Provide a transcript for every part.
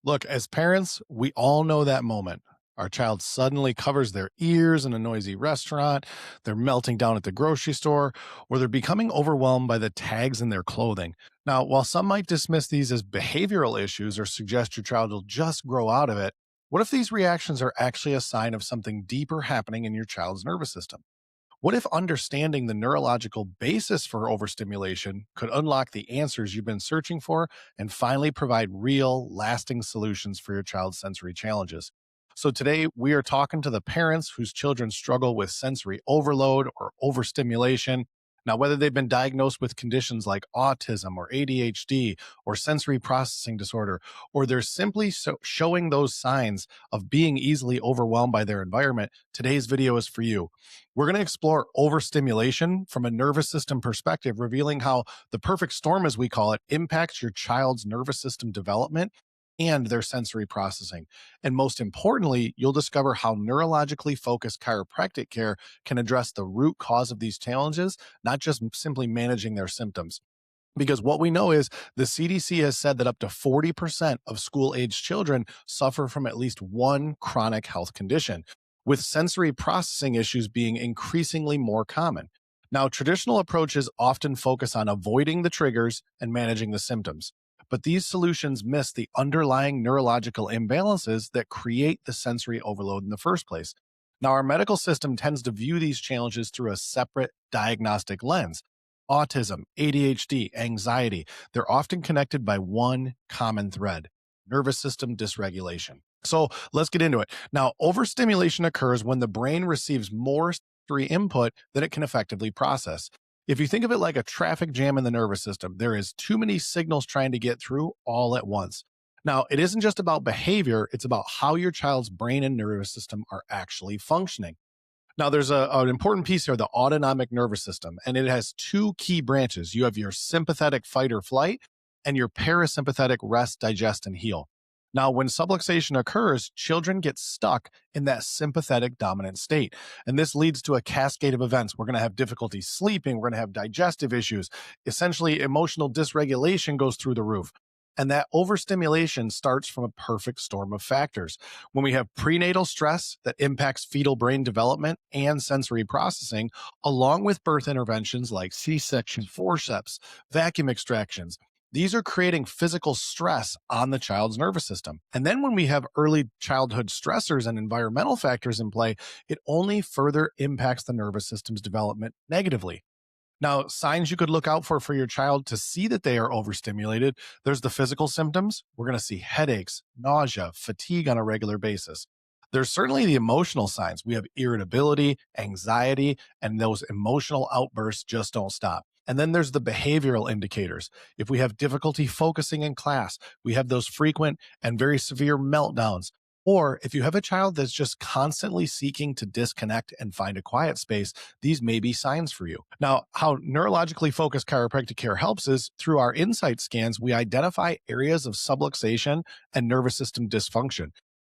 Look, as parents, we all know that moment. Our child suddenly covers their ears in a noisy restaurant, they're melting down at the grocery store, or they're becoming overwhelmed by the tags in their clothing. Now, while some might dismiss these as behavioral issues or suggest your child will just grow out of it, what if these reactions are actually a sign of something deeper happening in your child's nervous system? What if understanding the neurological basis for overstimulation could unlock the answers you've been searching for and finally provide real, lasting solutions for your child's sensory challenges? So, today we are talking to the parents whose children struggle with sensory overload or overstimulation. Now, whether they've been diagnosed with conditions like autism or ADHD or sensory processing disorder, or they're simply showing those signs of being easily overwhelmed by their environment, today's video is for you. We're going to explore overstimulation from a nervous system perspective, revealing how the perfect storm, as we call it, impacts your child's nervous system development and their sensory processing. And most importantly, you'll discover how neurologically focused chiropractic care can address the root cause of these challenges, not just simply managing their symptoms. Because what we know is the CDC has said that up to 40% of school age children suffer from at least one chronic health condition, with sensory processing issues being increasingly more common. Now, traditional approaches often focus on avoiding the triggers and managing the symptoms, but these solutions miss the underlying neurological imbalances that create the sensory overload in the first place. Now, our medical system tends to view these challenges through a separate diagnostic lens. Autism, ADHD, anxiety, they're often connected by one common thread: nervous system dysregulation. So let's get into it. Now, overstimulation occurs when the brain receives more sensory input than it can effectively process. If you think of it like a traffic jam in the nervous system, there is too many signals trying to get through all at once. Now, it isn't just about behavior, it's about how your child's brain and nervous system are actually functioning. Now, there's an important piece here, the autonomic nervous system, and it has two key branches. You have your sympathetic fight or flight and your parasympathetic rest, digest, and heal. Now, when subluxation occurs, children get stuck in that sympathetic dominant state. And this leads to a cascade of events. We're going to have difficulty sleeping. We're going to have digestive issues. Essentially, emotional dysregulation goes through the roof. And that overstimulation starts from a perfect storm of factors. When we have prenatal stress that impacts fetal brain development and sensory processing, along with birth interventions like C-section, forceps, vacuum extractions, these are creating physical stress on the child's nervous system. And then when we have early childhood stressors and environmental factors in play, it only further impacts the nervous system's development negatively. Now, signs you could look out for your child to see that they are overstimulated: there's the physical symptoms. We're going to see headaches, nausea, fatigue on a regular basis. There's certainly the emotional signs. We have irritability, anxiety, and those emotional outbursts just don't stop. And then there's the behavioral indicators. If we have difficulty focusing in class, we have those frequent and very severe meltdowns. Or if you have a child that's just constantly seeking to disconnect and find a quiet space, these may be signs for you. Now, how neurologically focused chiropractic care helps is through our insight scans, we identify areas of subluxation and nervous system dysfunction.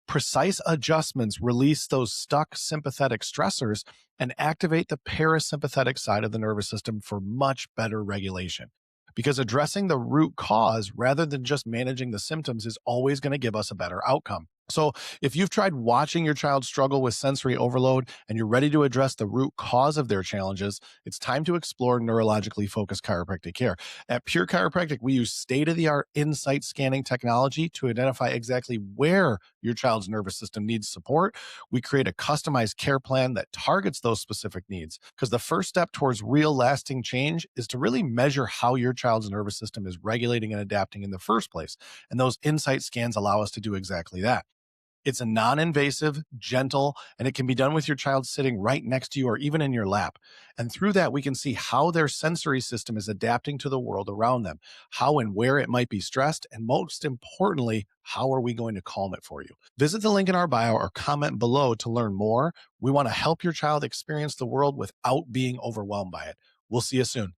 Precise adjustments release those stuck sympathetic stressors and activate the parasympathetic side of the nervous system for much better regulation. Because addressing the root cause rather than just managing the symptoms is always going to give us a better outcome. So, if you've tried watching your child struggle with sensory overload and you're ready to address the root cause of their challenges, it's time to explore neurologically focused chiropractic care. At Pure Chiropractic, we use state-of-the-art insight scanning technology to identify exactly where your child's nervous system needs support. We create a customized care plan that targets those specific needs, because the first step towards real lasting change is to really measure how your child's nervous system is regulating and adapting in the first place. And those insight scans allow us to do exactly that. It's a non-invasive, gentle, and it can be done with your child sitting right next to you or even in your lap. And through that, we can see how their sensory system is adapting to the world around them, how and where it might be stressed, and most importantly, how are we going to calm it for you? Visit the link in our bio or comment below to learn more. We want to help your child experience the world without being overwhelmed by it. We'll see you soon.